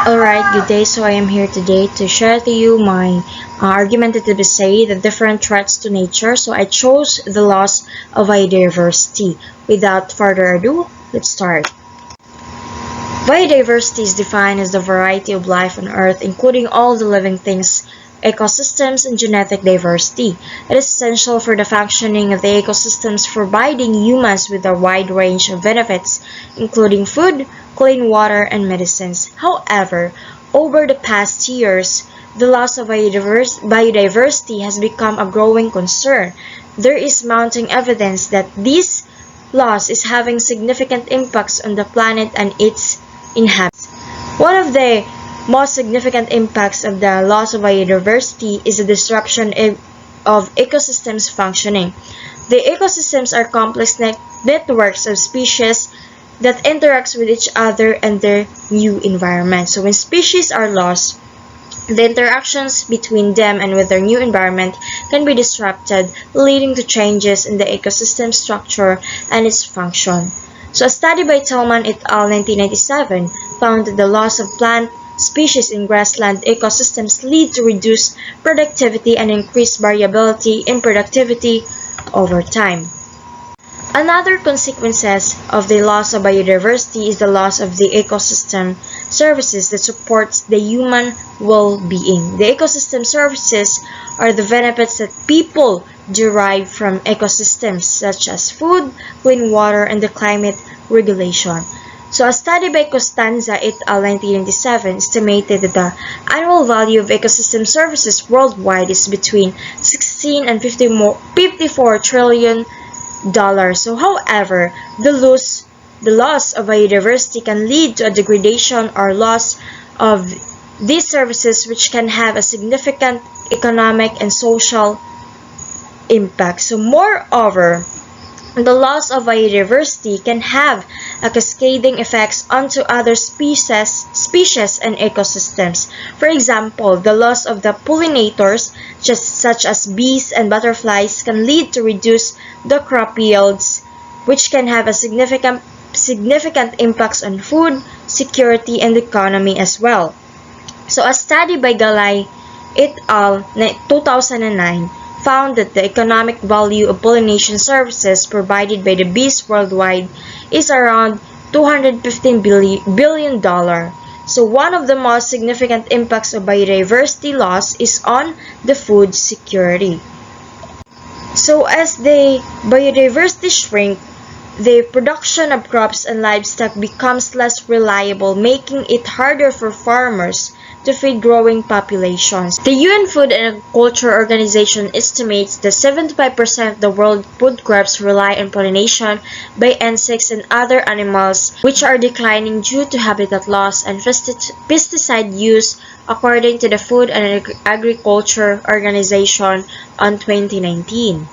Alright, good day. So I am here today to share to you my argumentative essay, The Different Threats to Nature. So I chose the loss of biodiversity. Without further ado, let's start. Biodiversity is defined as the variety of life on Earth, including all the living things, ecosystems, and genetic diversity. It is essential for the functioning of the ecosystems, providing humans with a wide range of benefits, including food, clean water, and medicines. However, over the past years, the loss of biodiversity has become a growing concern. There is mounting evidence that this loss is having significant impacts on the planet and its inhabitants. One of the most significant impacts of the loss of biodiversity is the disruption of ecosystems functioning. The ecosystems are complex networks of species that interacts with each other and their new environment. So when species are lost, the interactions between them and with their new environment can be disrupted, leading to changes in the ecosystem structure and its function. So a study by Tillman et al. 1997 found that the loss of plant species in grassland ecosystems lead to reduced productivity and increased variability in productivity over time. Another consequences of the loss of biodiversity is the loss of the ecosystem services that supports the human well-being. The ecosystem services are the benefits that people derive from ecosystems, such as food, clean water, and the climate regulation. So a study by Costanza et al. 1997 estimated that the annual value of ecosystem services worldwide is between 16 and 54 trillion dollars. So however, the loss of biodiversity can lead to a degradation or loss of these services, which can have a significant economic and social impact. So moreover, the loss of biodiversity can have a cascading effects onto other species and ecosystems. For example, the loss of the pollinators, such as bees and butterflies, can lead to reduce the crop yields, which can have a significant impacts on food security and economy as well. So a study by Galay et al. 2009 found that the economic value of pollination services provided by the bees worldwide is around $215 billion. So one of the most significant impacts of biodiversity loss is on the food security. So as the biodiversity shrinks, the production of crops and livestock becomes less reliable, making it harder for farmers to feed growing populations. The UN Food and Agriculture Organization estimates that 75% of the world's food crops rely on pollination by insects and other animals, which are declining due to habitat loss and pesticide use, according to the Food and Agriculture Organization on 2019.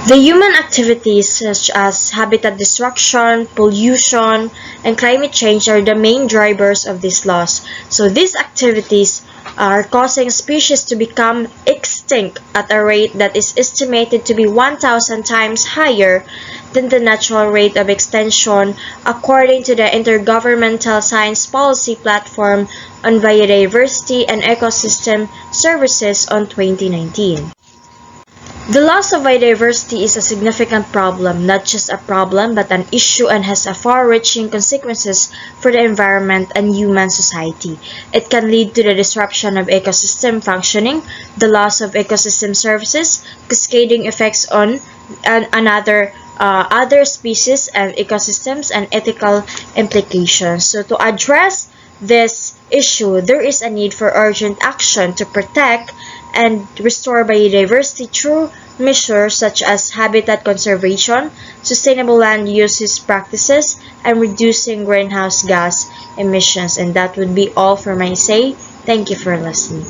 The human activities such as habitat destruction, pollution, and climate change are the main drivers of this loss. So these activities are causing species to become extinct at a rate that is estimated to be 1,000 times higher than the natural rate of extinction, according to the Intergovernmental Science Policy Platform on Biodiversity and Ecosystem Services on 2019. The loss of biodiversity is a significant problem, not just a problem, but an issue, and has a far-reaching consequences for the environment and human society. It can lead to the disruption of ecosystem functioning, the loss of ecosystem services, cascading effects on other species and ecosystems, and ethical implications. So to address this issue, there is a need for urgent action to protect and restore biodiversity through measures such as habitat conservation, sustainable land uses practices, and reducing greenhouse gas emissions. And that would be all for my say. Thank you for listening.